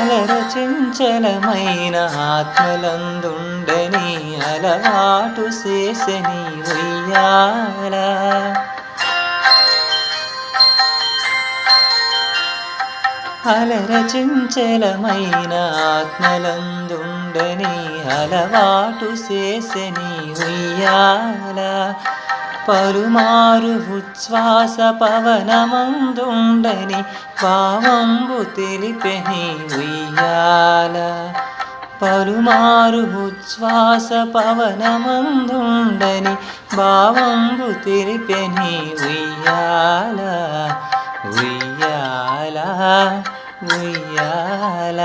అలర చెంచలమైన ఆత్మలందుండని అలవాటు చేసని ఉయ్యాల. అలర చెంచలమైన ఆత్మలందుండని అలవాటు చేసని ఉయ్యాల. పలుమారు ఉచ్ఛ్వాస పవనమందుండని భావంబు తెలిపెని ఉయ్యాల. పలుమారు ఉచ్ఛ్వాస పవనమందుండని భావంబు తెలిపెని ఉయ్యాల. ఉయ్యాల ఉయ్యాల ఉయ్యాల.